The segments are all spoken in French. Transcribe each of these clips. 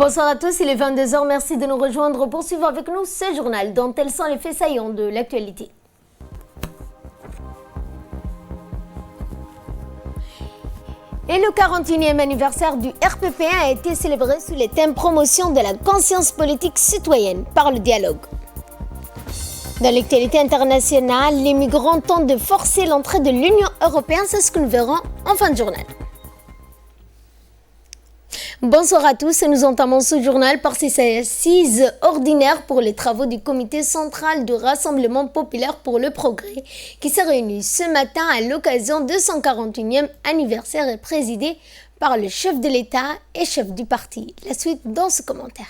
Bonsoir à tous, il est 22h, merci de nous rejoindre pour suivre avec nous ce journal dont tels sont les faits saillants de l'actualité. Et le 41e anniversaire du RPP1 a été célébré sous les thèmes promotion de la conscience politique citoyenne par le dialogue. Dans l'actualité internationale, les migrants tentent de forcer l'entrée de l'Union européenne, c'est ce que nous verrons en fin de journal. Bonsoir à tous, nous entamons ce journal par ces assises ordinaires pour les travaux du comité central du Rassemblement populaire pour le progrès qui s'est réuni ce matin à l'occasion de son 41e anniversaire et présidé par le chef de l'État et chef du parti. La suite dans ce commentaire.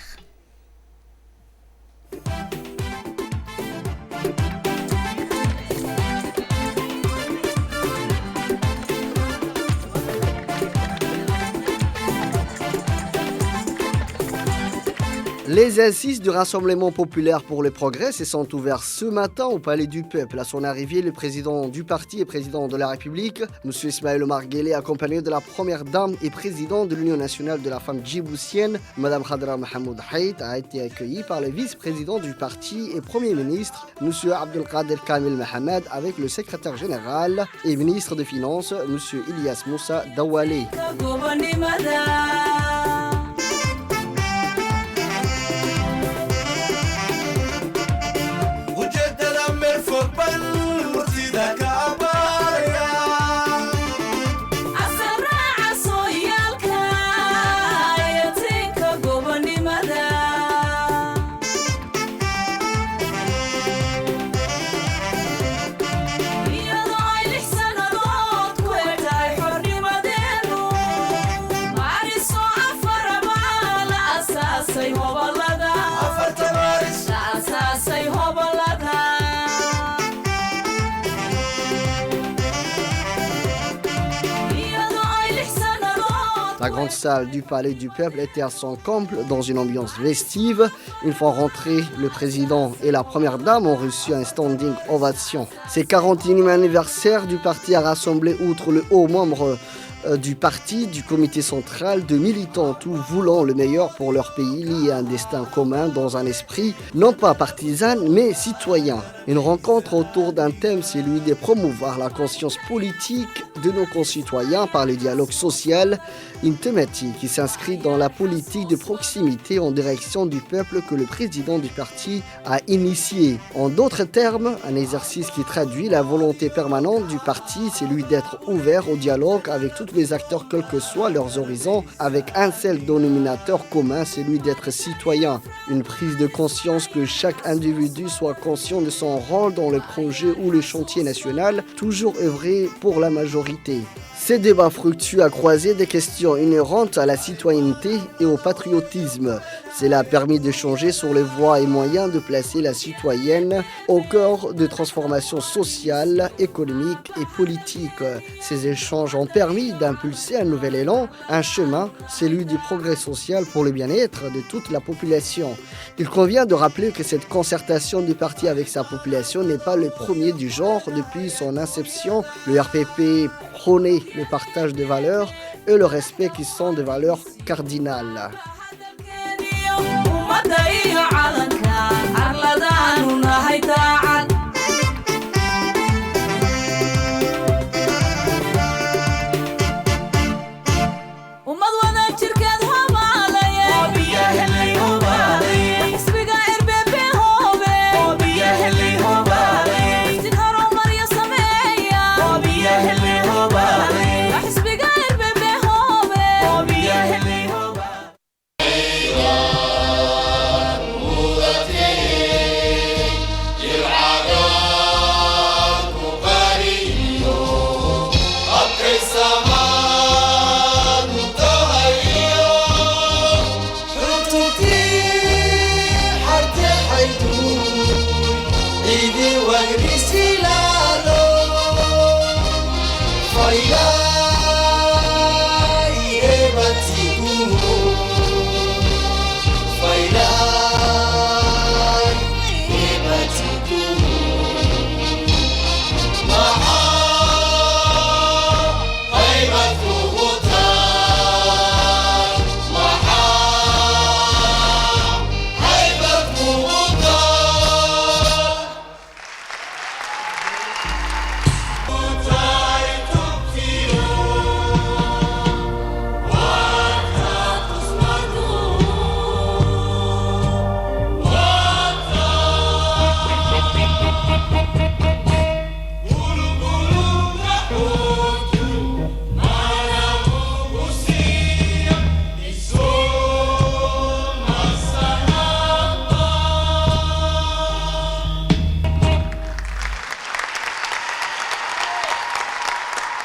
Les assises du Rassemblement populaire pour le progrès se sont ouvertes ce matin au Palais du Peuple. À son arrivée, le président du parti et président de la République, M. Ismaël Omar Guelleh, accompagné de la première dame et président de l'Union nationale de la femme djiboutienne, Mme Khadra Mohamed Haït, a été accueilli par le vice-président du parti et premier ministre, M. Abdelkader Kamil Mohamed, avec le secrétaire général et ministre des Finances, M. Ilyas Moussa Dawalé. La grande salle du Palais du Peuple était à son comble dans une ambiance festive. Une fois rentrés, le président et la première dame ont reçu un standing ovation. Ce 41e anniversaire du parti a rassemblé, outre le haut membre du parti, du comité central, de militants tout voulant le meilleur pour leur pays, liés à un destin commun dans un esprit non pas partisan mais citoyen. Une rencontre autour d'un thème, celui de promouvoir la conscience politique de nos concitoyens par le dialogue social, une thématique qui s'inscrit dans la politique de proximité en direction du peuple que le président du parti a initié. En d'autres termes, un exercice qui traduit la volonté permanente du parti, celui d'être ouvert au dialogue avec toutes les acteurs, quels que soient leurs horizons, avec un seul dénominateur commun, celui d'être citoyen. Une prise de conscience que chaque individu soit conscient de son rôle dans le projet ou le chantier national, toujours œuvrer pour la majorité. Ces débats fructueux a croisé des questions inhérentes à la citoyenneté et au patriotisme. Cela a permis d'échanger sur les voies et moyens de placer la citoyenne au cœur de transformations sociales, économiques et politiques. Ces échanges ont permis d'impulser un nouvel élan, un chemin, celui du progrès social pour le bien-être de toute la population. Il convient de rappeler que cette concertation du parti avec sa population n'est pas le premier du genre. Depuis son inception, le RPP prônait le partage des valeurs et le respect qui sont des valeurs cardinales.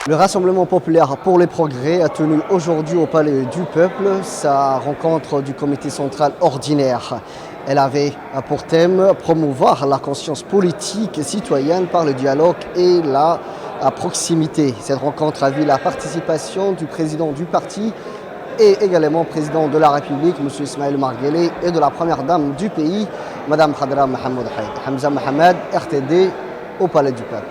Le Rassemblement populaire pour le progrès a tenu aujourd'hui au Palais du Peuple sa rencontre du comité central ordinaire. Elle avait pour thème promouvoir la conscience politique et citoyenne par le dialogue et la proximité. Cette rencontre a vu la participation du président du parti et également président de la République, M. Ismaël Marguelé, et de la première dame du pays, Mme Khadra Mohamed Haïd. Hamza Mohamed, RTD, au Palais du Peuple.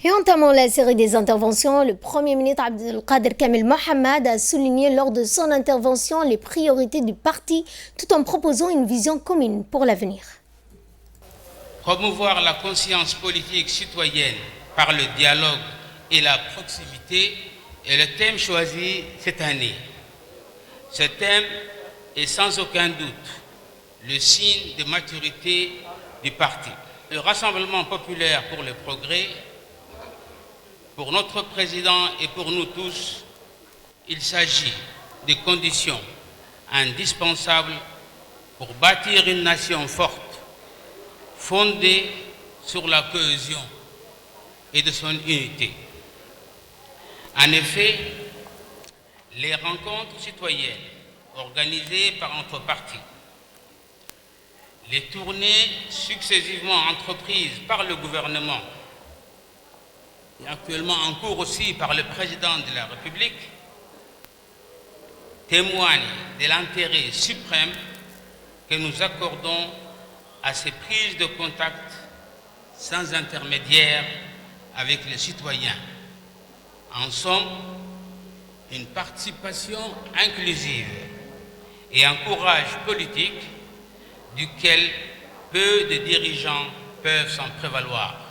Et entamant la série des interventions, le Premier ministre Abdelkader Kamel Mohamed a souligné lors de son intervention les priorités du parti tout en proposant une vision commune pour l'avenir. Promouvoir la conscience politique citoyenne par le dialogue et la proximité est le thème choisi cette année. Ce thème est sans aucun doute le signe de maturité du parti. Le Rassemblement populaire pour le progrès, pour notre président et pour nous tous, il s'agit des conditions indispensables pour bâtir une nation forte, fondée sur la cohésion et de son unité. En effet, les rencontres citoyennes organisées par notre parti, les tournées successivement entreprises par le gouvernement et actuellement en cours aussi par le président de la République, témoignent de l'intérêt suprême que nous accordons à ces prises de contact sans intermédiaire avec les citoyens. En somme, une participation inclusive et un courage politique duquel peu de dirigeants peuvent s'en prévaloir.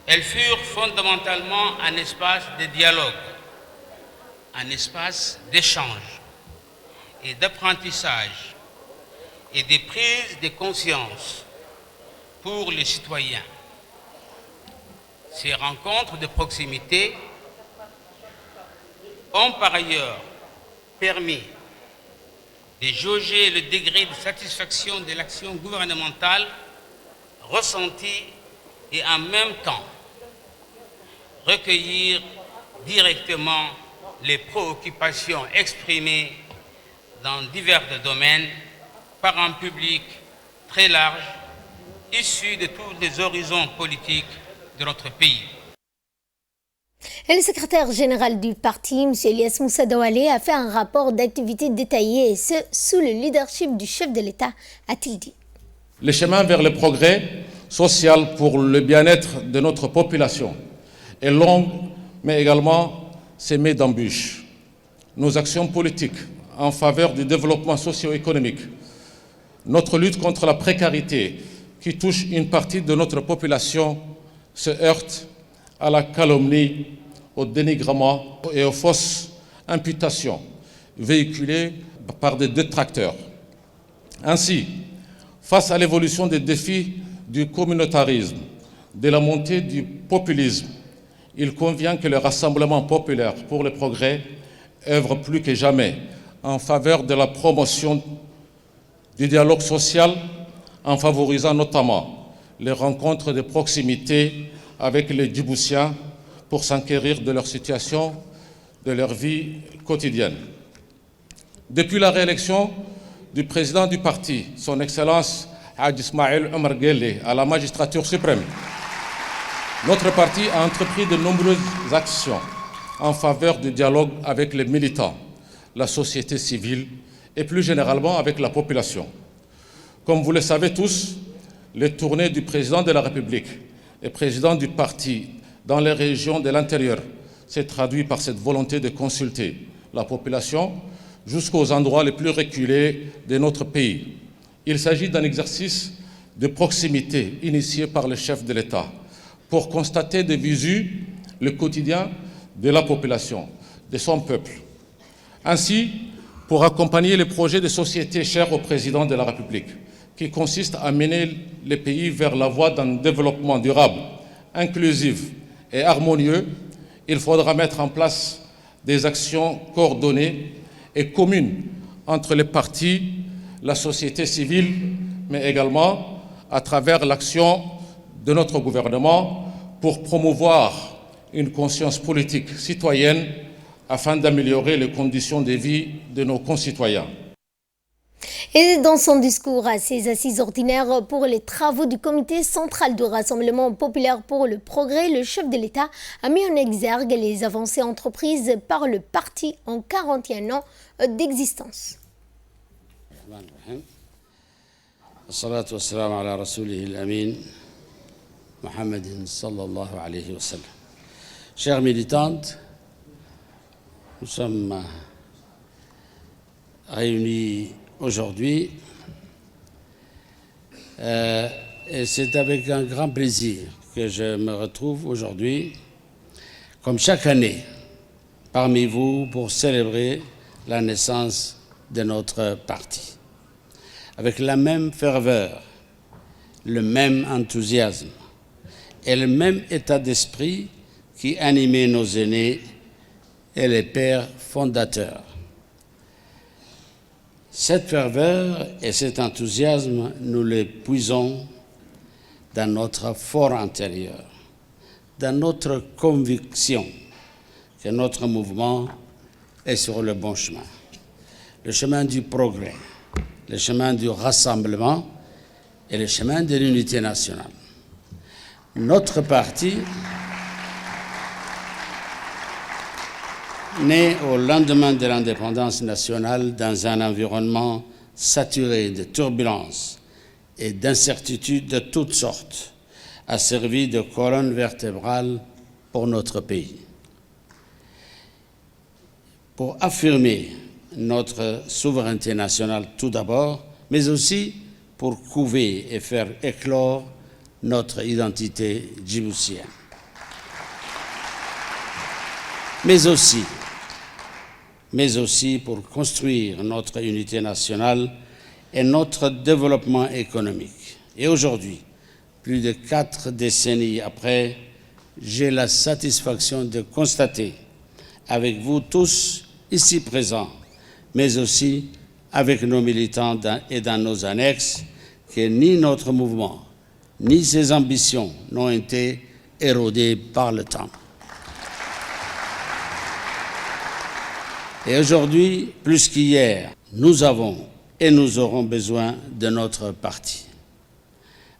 Elles furent fondamentalement un espace de dialogue, un espace d'échange et d'apprentissage et des prises de conscience pour les citoyens. Ces rencontres de proximité ont par ailleurs permis de jauger le degré de satisfaction de l'action gouvernementale ressentie et en même temps recueillir directement les préoccupations exprimées dans divers domaines par un public très large, issu de tous les horizons politiques de notre pays. Et le secrétaire général du parti, M. Elias Moussa Douale, a fait un rapport d'activité détaillé, et ce, sous le leadership du chef de l'État, a-t-il dit. Le chemin vers le progrès social pour le bien-être de notre population est long, mais également semé d'embûches. Nos actions politiques en faveur du développement socio-économique, notre lutte contre la précarité qui touche une partie de notre population se heurte à la calomnie, au dénigrement et aux fausses imputations véhiculées par des détracteurs. Ainsi, face à l'évolution des défis du communautarisme, de la montée du populisme, il convient que le Rassemblement populaire pour le progrès œuvre plus que jamais en faveur de la promotion du dialogue social, en favorisant notamment les rencontres de proximité avec les Djiboutiens pour s'enquérir de leur situation, de leur vie quotidienne. Depuis la réélection du président du parti, son Excellence Hadj Ismaël Omar Guelleh, à la magistrature suprême, notre parti a entrepris de nombreuses actions en faveur du dialogue avec les militants, la société civile et plus généralement avec la population. Comme vous le savez tous, les tournées du président de la République et président du parti dans les régions de l'intérieur s'est traduit par cette volonté de consulter la population jusqu'aux endroits les plus reculés de notre pays. Il s'agit d'un exercice de proximité initié par le chef de l'État pour constater de visu le quotidien de la population, de son peuple. Ainsi, pour accompagner les projets de société chers au président de la République, qui consiste à mener les pays vers la voie d'un développement durable, inclusif et harmonieux, il faudra mettre en place des actions coordonnées et communes entre les partis, la société civile, mais également à travers l'action de notre gouvernement pour promouvoir une conscience politique citoyenne afin d'améliorer les conditions de vie de nos concitoyens. Et dans son discours à ces assises ordinaires pour les travaux du comité central de Rassemblement populaire pour le progrès, le chef de l'État a mis en exergue les avancées entreprises par le parti en 41 ans d'existence. الصلاة والسلام على رسوله الأمين محمد صلى الله عليه وسلم. Chères militantes, nous sommes réunis aujourd'hui et c'est avec un grand plaisir que je me retrouve aujourd'hui, comme chaque année, parmi vous pour célébrer la naissance de notre parti. Avec la même ferveur, le même enthousiasme et le même état d'esprit qui animait nos aînés et les pères fondateurs. Cette ferveur et cet enthousiasme, nous les puisons dans notre fort intérieur, dans notre conviction que notre mouvement est sur le bon chemin, le chemin du progrès, le chemin du rassemblement et le chemin de l'unité nationale. Notre parti, né au lendemain de l'indépendance nationale dans un environnement saturé de turbulences et d'incertitudes de toutes sortes, a servi de colonne vertébrale pour notre pays. Pour affirmer notre souveraineté nationale tout d'abord, mais aussi pour couver et faire éclore notre identité djiboutienne. Mais aussi pour construire notre unité nationale et notre développement économique. Et aujourd'hui, plus de 4 décennies après, j'ai la satisfaction de constater avec vous tous ici présents, mais aussi avec nos militants et dans nos annexes, que ni notre mouvement, ni ses ambitions n'ont été érodées par le temps. Et aujourd'hui, plus qu'hier, nous avons et nous aurons besoin de notre parti.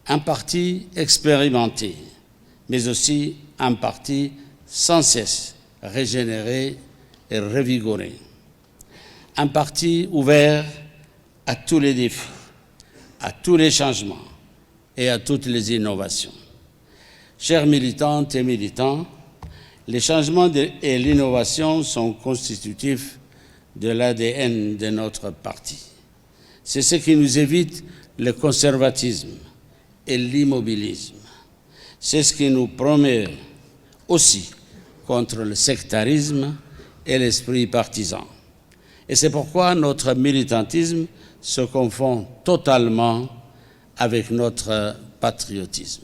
Un parti expérimenté, mais aussi un parti sans cesse régénéré et revigoré. Un parti ouvert à tous les défis, à tous les changements et à toutes les innovations. Chères militantes et militants, les changements et l'innovation sont constitutifs de l'ADN de notre parti. C'est ce qui nous évite le conservatisme et l'immobilisme. C'est ce qui nous promet aussi contre le sectarisme et l'esprit partisan. Et c'est pourquoi notre militantisme se confond totalement avec notre patriotisme.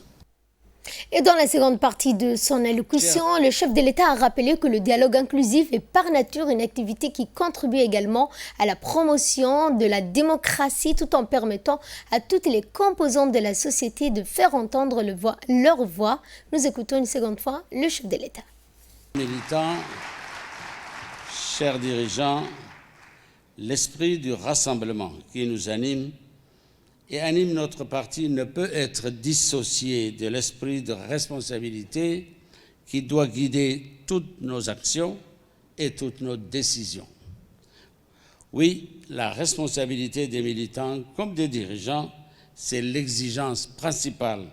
Et dans la seconde partie de son allocution, le chef de l'État a rappelé que le dialogue inclusif est par nature une activité qui contribue également à la promotion de la démocratie tout en permettant à toutes les composantes de la société de faire entendre leur voix. Nous écoutons une seconde fois le chef de l'État. Militants, chers dirigeants, l'esprit du rassemblement qui nous anime et anime notre parti ne peut être dissocié de l'esprit de responsabilité qui doit guider toutes nos actions et toutes nos décisions. Oui, la responsabilité des militants comme des dirigeants, c'est l'exigence principale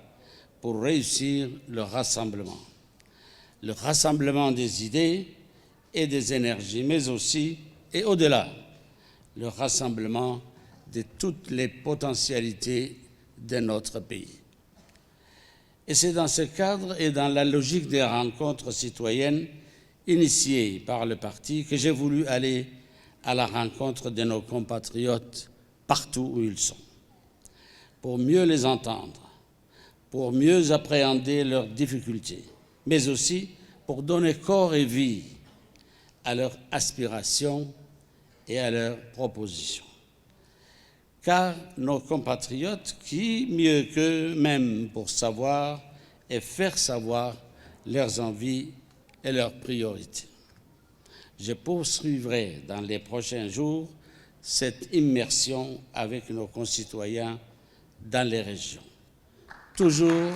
pour réussir le rassemblement. Le rassemblement des idées et des énergies, mais aussi, et au-delà, le rassemblement de toutes les potentialités de notre pays. Et c'est dans ce cadre et dans la logique des rencontres citoyennes initiées par le parti que j'ai voulu aller à la rencontre de nos compatriotes partout où ils sont, pour mieux les entendre, pour mieux appréhender leurs difficultés, mais aussi pour donner corps et vie à leurs aspirations et à leurs propositions. Car nos compatriotes, qui mieux qu'eux-mêmes pour savoir et faire savoir leurs envies et leurs priorités. Je poursuivrai dans les prochains jours cette immersion avec nos concitoyens dans les régions. Toujours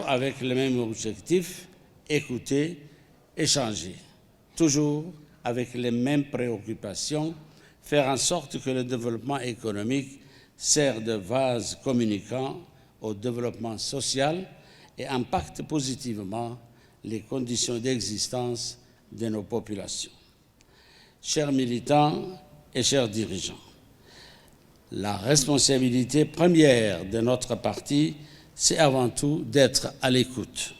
avec le même objectif, écouter, échanger. Toujours avec les mêmes préoccupations, faire en sorte que le développement économique sert de vase communicant au développement social et impacte positivement les conditions d'existence de nos populations. Chers militants et chers dirigeants, la responsabilité première de notre parti, c'est avant tout d'être à l'écoute.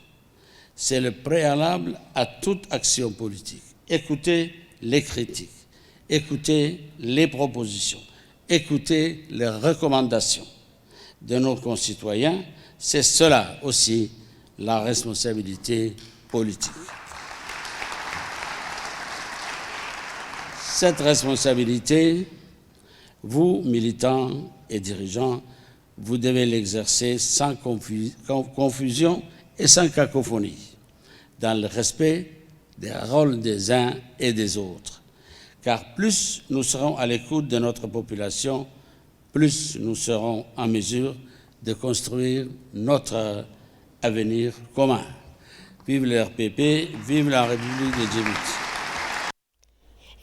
C'est le préalable à toute action politique. Écoutez les critiques, écoutez les propositions, écoutez les recommandations de nos concitoyens. C'est cela aussi la responsabilité politique. Cette responsabilité, vous, militants et dirigeants, vous devez l'exercer sans confusion et sans cacophonie, dans le respect des rôles des uns et des autres. Car plus nous serons à l'écoute de notre population, plus nous serons en mesure de construire notre avenir commun. Vive le RPP, vive la République de Djibouti.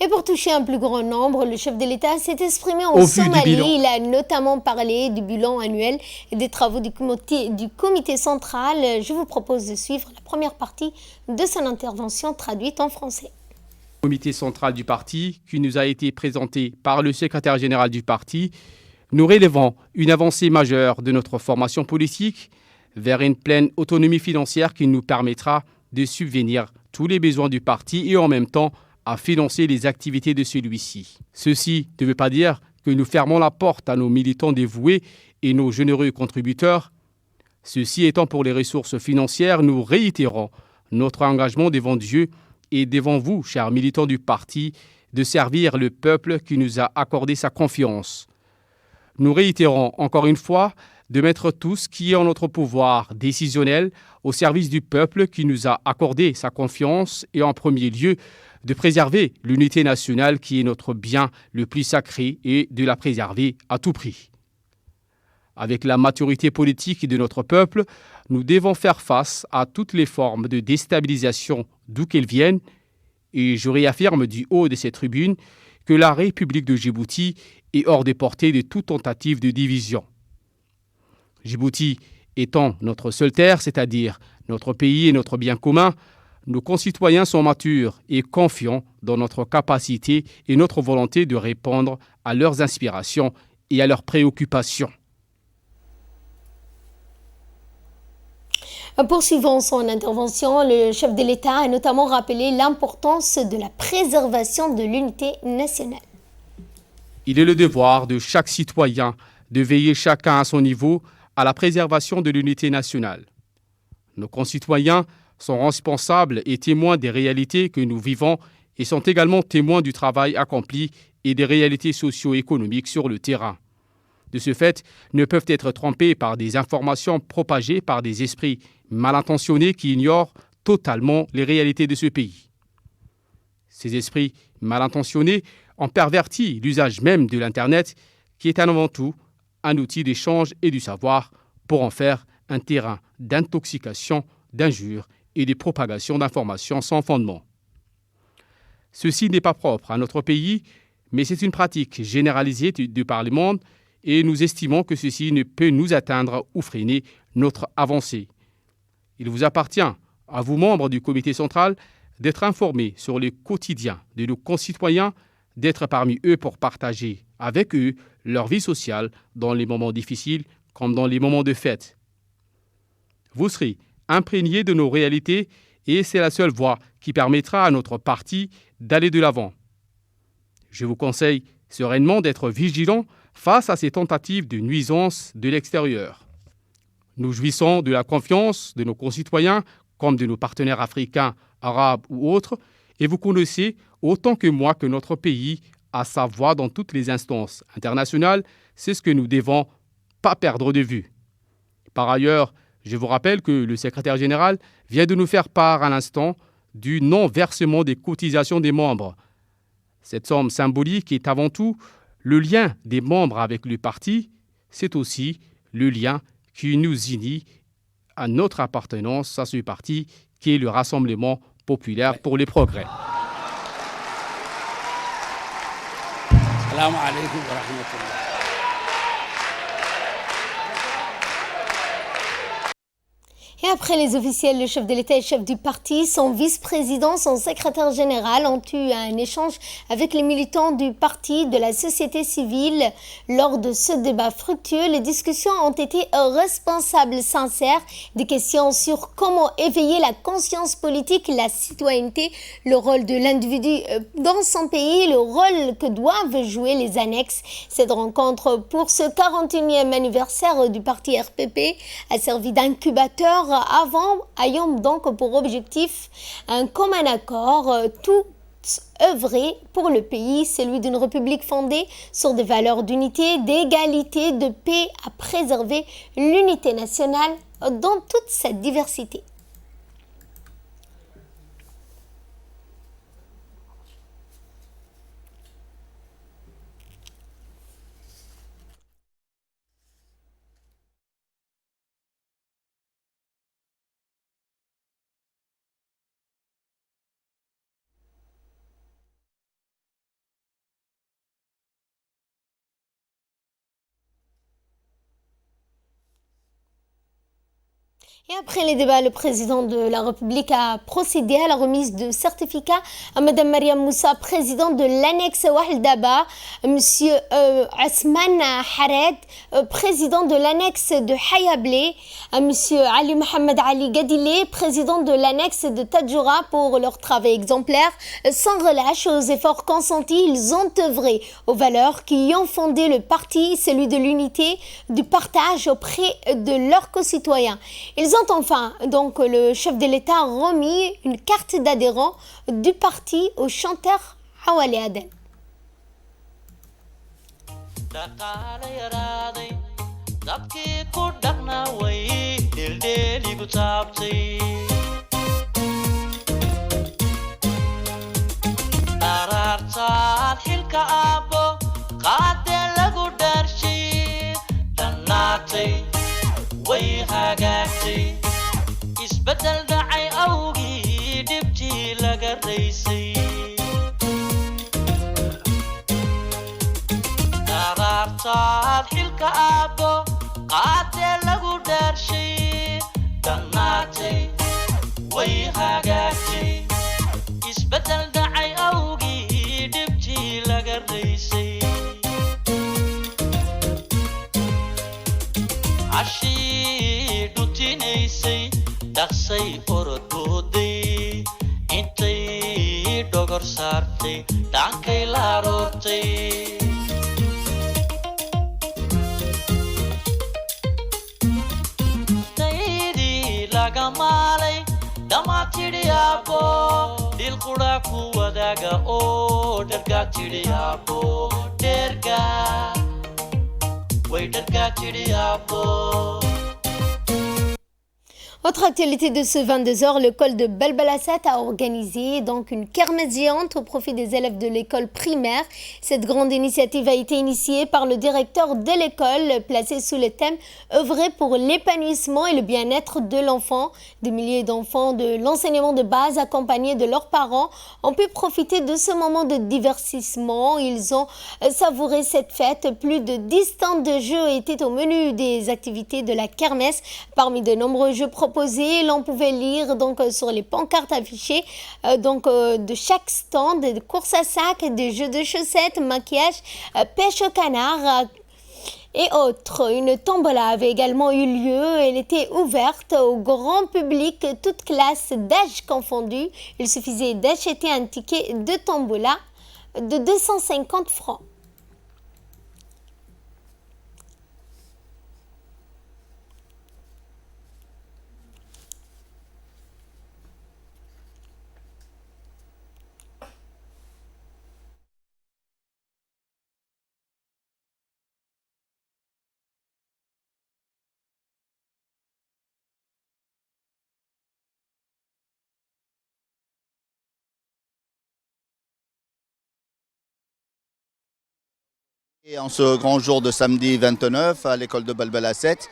Et pour toucher un plus grand nombre, le chef de l'État s'est exprimé en Somalie. Il a notamment parlé du bilan annuel et des travaux du comité central. Je vous propose de suivre la première partie de son intervention traduite en français. Le comité central du parti, qui nous a été présenté par le secrétaire général du parti, nous relevons une avancée majeure de notre formation politique vers une pleine autonomie financière qui nous permettra de subvenir tous les besoins du parti et en même temps à financer les activités de celui-ci. Ceci ne veut pas dire que nous fermons la porte à nos militants dévoués et nos généreux contributeurs. Ceci étant pour les ressources financières, nous réitérons notre engagement devant Dieu et devant vous, chers militants du parti, de servir le peuple qui nous a accordé sa confiance. Nous réitérons encore une fois de mettre tout ce qui est en notre pouvoir décisionnel au service du peuple qui nous a accordé sa confiance et en premier lieu de préserver l'unité nationale qui est notre bien le plus sacré et de la préserver à tout prix. Avec la maturité politique de notre peuple, nous devons faire face à toutes les formes de déstabilisation d'où qu'elles viennent et je réaffirme du haut de cette tribune que la République de Djibouti est hors de portée de toute tentative de division. Djibouti étant notre seule terre, c'est-à-dire notre pays et notre bien commun, nos concitoyens sont matures et confiants dans notre capacité et notre volonté de répondre à leurs inspirations et à leurs préoccupations. Poursuivant son intervention, le chef de l'État a notamment rappelé l'importance de la préservation de l'unité nationale. Il est le devoir de chaque citoyen de veiller chacun à son niveau à la préservation de l'unité nationale. Nos concitoyens sont responsables et témoins des réalités que nous vivons et sont également témoins du travail accompli et des réalités socio-économiques sur le terrain. De ce fait, ne peuvent être trompés par des informations propagées par des esprits mal intentionnés qui ignorent totalement les réalités de ce pays. Ces esprits mal intentionnés ont perverti l'usage même de l'Internet, qui est avant tout un outil d'échange et du savoir, pour en faire un terrain d'intoxication, d'injures et de propagation d'informations sans fondement. Ceci n'est pas propre à notre pays, mais c'est une pratique généralisée de par le monde et nous estimons que ceci ne peut nous atteindre ou freiner notre avancée. Il vous appartient, à vous membres du comité central, d'être informés sur le quotidien de nos concitoyens, d'être parmi eux pour partager avec eux leur vie sociale dans les moments difficiles comme dans les moments de fête. Vous serez imprégnés de nos réalités et c'est la seule voie qui permettra à notre parti d'aller de l'avant. Je vous conseille sereinement d'être vigilants face à ces tentatives de nuisance de l'extérieur. Nous jouissons de la confiance de nos concitoyens comme de nos partenaires africains, arabes ou autres, et vous connaissez autant que moi que notre pays a sa voix dans toutes les instances internationales. C'est ce que nous devons pas perdre de vue. Par ailleurs, Je vous rappelle que le secrétaire général vient de nous faire part à l'instant du non-versement des cotisations des membres. Cette somme symbolique est avant tout le lien des membres avec le parti, c'est aussi le lien qui nous unit à notre appartenance à ce parti qui est le Rassemblement populaire pour le progrès. Salam alaikum wa rahmatullah. Et après les officiels, le chef de l'État et chef du parti, son vice-président, son secrétaire général ont eu un échange avec les militants du parti, de la société civile. Lors de ce débat fructueux, les discussions ont été responsables, sincères, des questions sur comment éveiller la conscience politique, la citoyenneté, le rôle de l'individu dans son pays, le rôle que doivent jouer les annexes. Cette rencontre pour ce 41e anniversaire du parti RPP a servi d'incubateur ayant donc pour objectif un commun accord, tout œuvrer pour le pays, celui d'une république fondée sur des valeurs d'unité, d'égalité, de paix, à préserver l'unité nationale dans toute sa diversité. Et après les débats, le président de la République a procédé à la remise de certificats à Mme Mariam Moussa, présidente de l'annexe Wahdaba, M. Asman Hared, président de l'annexe de Hayablé, à M. Ali Mohamed Ali Gadile, président de l'annexe de Tadjoura, pour leur travail exemplaire. Sans relâche aux efforts consentis, ils ont œuvré aux valeurs qui ont fondé le parti, celui de l'unité, du partage auprès de leurs concitoyens. Ils ont enfin, donc, le chef de l'État remis une carte d'adhérent du parti au chanteur Hawali Aden. way hagaagtay isbedel dhacay awgii dhibtii laga raysay qaraartaad xilka aabbo qaatee lagu dhaarshay dhannaatay way hagaagtay isbedel dhacay awgii dhibtii laga raysay عشي دوتينيسي دخسي أردودي انتي دوغر سارتي دانكي لارورتي تايدي لاغا مالي دما تيريابو ديل قودا كواداغا او درغا تيريابو درغا Autre actualité de ce 22h, l'école de Balbalassat a organisé donc une kermesse géante au profit des élèves de l'école primaire. Cette grande initiative a été initiée par le directeur de l'école, placée sous le thème « Œuvrer pour l'épanouissement et le bien-être de l'enfant ». Des milliers d'enfants de l'enseignement de base accompagnés de leurs parents ont pu profiter de ce moment de divertissement. Ils ont savouré cette fête. Plus de 10 stands de jeux étaient au menu des activités de la kermesse. Parmi de nombreux jeux proposés, l'on pouvait lire donc sur les pancartes affichées de chaque stand, des courses à sac, des jeux de chaussettes, maquillage, pêche au canard et autres. Une tombola avait également eu lieu. Elle était ouverte au grand public, toutes classes d'âge confondues. Il suffisait d'acheter un ticket de tombola de 250 francs. Et en ce grand jour de samedi 29 à l'école de Balbala 7,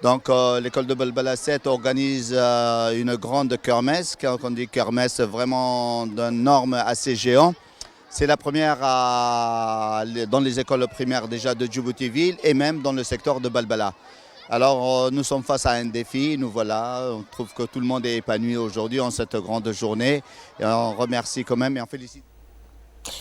donc l'école de Balbala 7 organise une grande kermesse, quand on dit kermesse vraiment d'un norme assez géant. C'est la première dans les écoles primaires déjà de Djibouti-Ville et même dans le secteur de Balbala. Alors nous sommes face à un défi, nous voilà, on trouve que tout le monde est épanoui aujourd'hui en cette grande journée et on remercie quand même et on félicite.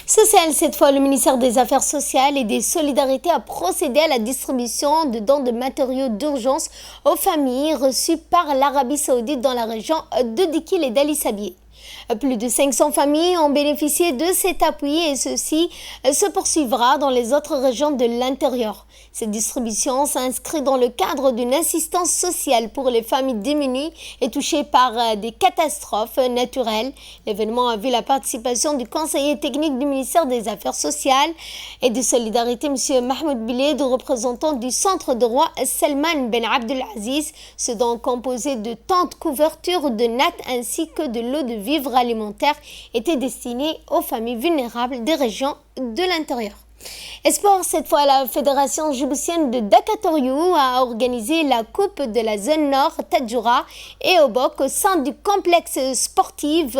Social, cette fois, le ministère des Affaires sociales et des Solidarités a procédé à la distribution de dons de matériaux d'urgence aux familles reçues par l'Arabie Saoudite dans la région de Dikil et d'Ali Sabieh. Plus de 500 familles ont bénéficié de cet appui et ceci se poursuivra dans les autres régions de l'intérieur. Cette distribution s'inscrit dans le cadre d'une assistance sociale pour les familles démunies et touchées par des catastrophes naturelles. L'événement a vu la participation du conseiller technique du ministère des Affaires sociales et de Solidarité, M. Mahmoud Biled, représentant du centre de roi Salman Ben Abdelaziz. Ce don composé de tentes, couvertures, de nattes ainsi que de l'eau de vivres alimentaires était destiné aux familles vulnérables des régions de l'intérieur. Et sport, cette fois, la Fédération djiboutienne de Dakatoriou a organisé la Coupe de la zone nord Tadjoura et Obok au sein du complexe sportif.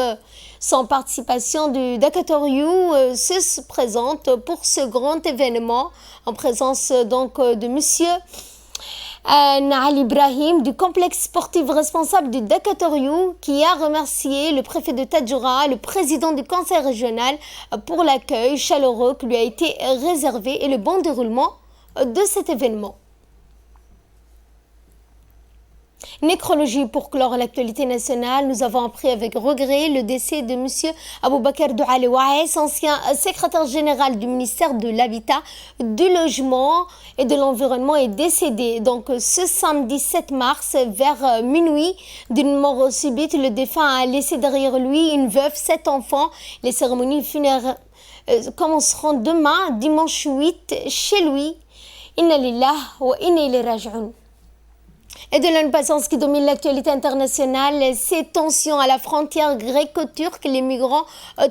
Sans participation du Dakatoriou se présente pour ce grand événement en présence donc de monsieur Naal Ibrahim du complexe sportif responsable du Dakatoriou qui a remercié le préfet de Tadjoura, le président du conseil régional pour l'accueil chaleureux qui lui a été réservé et le bon déroulement de cet événement. Nécrologie pour clore l'actualité nationale. Nous avons appris avec regret le décès de M. Aboubakar Douale Waes, ancien secrétaire général du ministère de l'Habitat, du Logement et de l'Environnement, est décédé. Donc ce samedi 7 mars vers minuit d'une mort subite. Le défunt a laissé derrière lui une veuve, 7 enfants. Les cérémonies funéraires commenceront demain, dimanche 8, chez lui. Inna lillah wa inna ilayhi raji'un. Et de l'impatience qui domine l'actualité internationale, ces tensions à la frontière gréco-turque, les migrants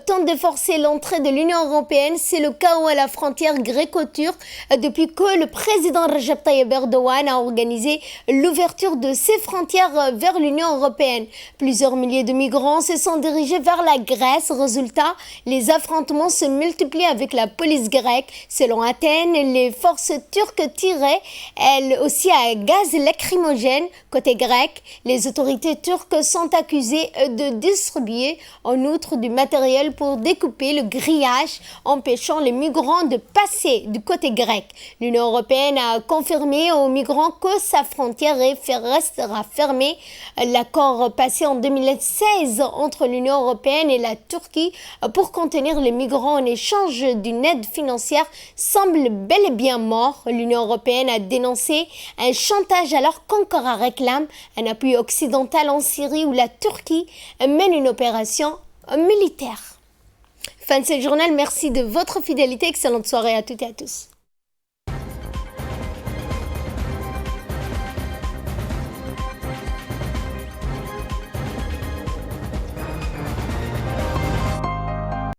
tentent de forcer l'entrée de l'Union européenne. C'est le chaos à la frontière gréco-turque depuis que le président Recep Tayyip Erdogan a organisé l'ouverture de ses frontières vers l'Union européenne. Plusieurs milliers de migrants se sont dirigés vers la Grèce. Résultat, les affrontements se multiplient avec la police grecque. Selon Athènes, les forces turques tiraient elles aussi à gaz lacrymogène. Côté grec, les autorités turques sont accusées de distribuer en outre du matériel pour découper le grillage, empêchant les migrants de passer du côté grec. L'Union européenne a confirmé aux migrants que sa frontière restera fermée. L'accord passé en 2016 entre l'Union européenne et la Turquie pour contenir les migrants en échange d'une aide financière semble bel et bien mort. L'Union européenne a dénoncé un chantage alors qu'Ankara réclame un appui occidental en Syrie où la Turquie mène une opération militaire. Fin de ce journal, merci de votre fidélité, excellente soirée à toutes et à tous.